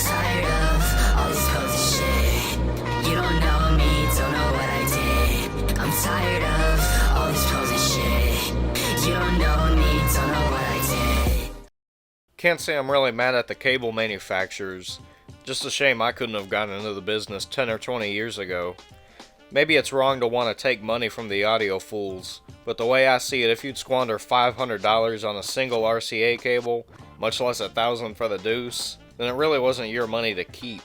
tired of all this posy shit. You don't know me, don't know what I did. I'm tired of all this posy shit. You don't know me, don't know what I did. Can't say I'm really mad at the cable manufacturers. Just a shame I couldn't have gotten into the business 10 or 20 years ago. Maybe it's wrong to want to take money from the Audiopools, but the way I see it, if you'd squander $500 on a single RCA cable, much less $1,000 for the deuce, then it really wasn't your money to keep.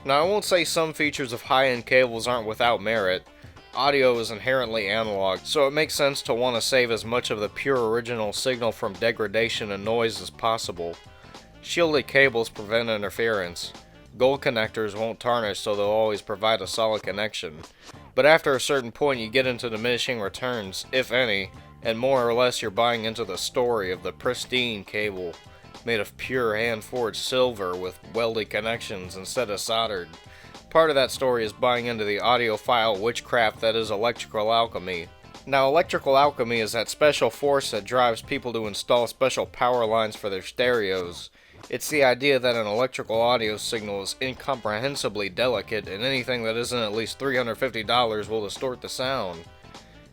Now, I won't say some features of high-end cables aren't without merit. Audio is inherently analog, so it makes sense to want to save as much of the pure original signal from degradation and noise as possible. Shielded cables prevent interference. Gold connectors won't tarnish, so they'll always provide a solid connection. But after a certain point you get into diminishing returns, if any, and more or less you're buying into the story of the pristine cable, made of pure hand-forged silver with welded connections instead of soldered. Part of that story is buying into the audiophile witchcraft that is electrical alchemy. Now, electrical alchemy is that special force that drives people to install special power lines for their stereos. It's the idea that an electrical audio signal is incomprehensibly delicate, and anything that isn't at least $350 will distort the sound.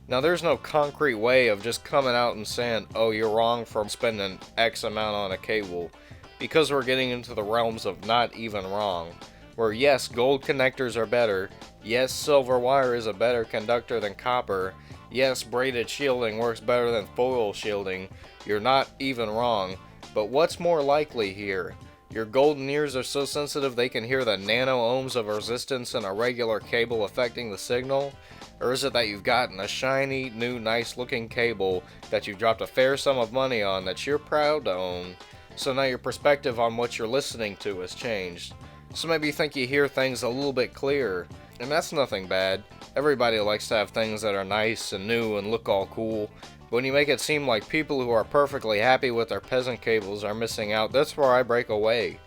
Now, there's no concrete way of just coming out and saying, oh, you're wrong for spending X amount on a cable, because we're getting into the realms of not even wrong, where yes, gold connectors are better, yes, silver wire is a better conductor than copper, yes, braided shielding works better than foil shielding. You're not even wrong. But what's more likely here? Your golden ears are so sensitive they can hear the nano-ohms of resistance in a regular cable affecting the signal? Or is it that you've gotten a shiny, new, nice-looking cable that you've dropped a fair sum of money on that you're proud to own? So now your perspective on what you're listening to has changed. So maybe you think you hear things a little bit clearer. And that's nothing bad. Everybody likes to have things that are nice and new and look all cool. But when you make it seem like people who are perfectly happy with their peasant cables are missing out, that's where I break away.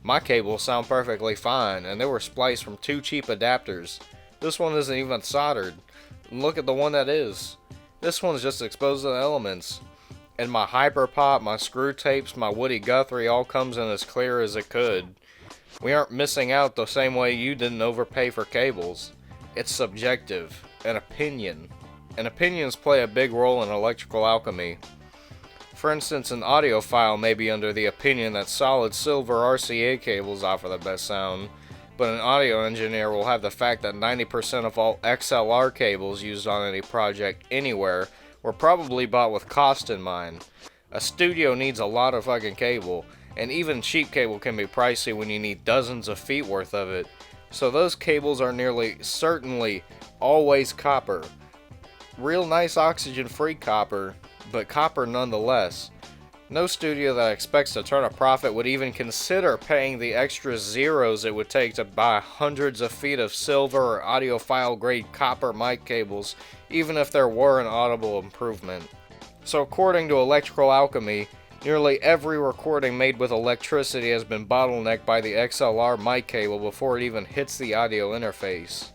My cables sound perfectly fine, and they were spliced from 2 cheap adapters. This one isn't even soldered. And look at the one that is. This one's just exposed to the elements. And my Hyperpop, my screw tapes, my Woody Guthrie all comes in as clear as it could. We aren't missing out the same way you didn't overpay for cables. It's subjective, an opinion. And opinions play a big role in electrical alchemy. For instance, an audiophile may be under the opinion that solid silver RCA cables offer the best sound, but an audio engineer will have the fact that 90% of all XLR cables used on any project anywhere were probably bought with cost in mind. A studio needs a lot of fucking cable, and even cheap cable can be pricey when you need dozens of feet worth of it. So those cables are nearly certainly always copper. Real nice oxygen-free copper, but copper nonetheless. No studio that expects to turn a profit would even consider paying the extra zeros it would take to buy hundreds of feet of silver or audiophile-grade copper mic cables, even if there were an audible improvement. So according to electrical alchemy, nearly every recording made with electricity has been bottlenecked by the XLR mic cable before it even hits the audio interface.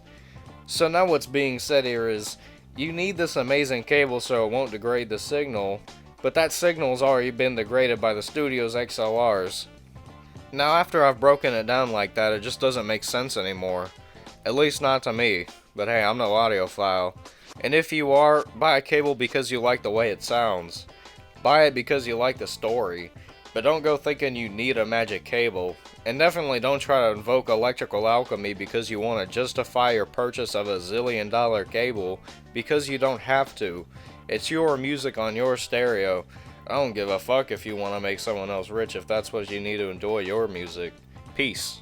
So now what's being said here is, you need this amazing cable so it won't degrade the signal, but that signal's already been degraded by the studio's XLRs. Now after I've broken it down like that, it just doesn't make sense anymore. At least not to me, but hey, I'm no audiophile. And if you are, buy a cable because you like the way it sounds. Buy it because you like the story, but don't go thinking you need a magic cable. And definitely don't try to invoke electrical alchemy because you want to justify your purchase of a $1 zillion cable, because you don't have to. It's your music on your stereo. I don't give a fuck if you want to make someone else rich if that's what you need to enjoy your music. Peace.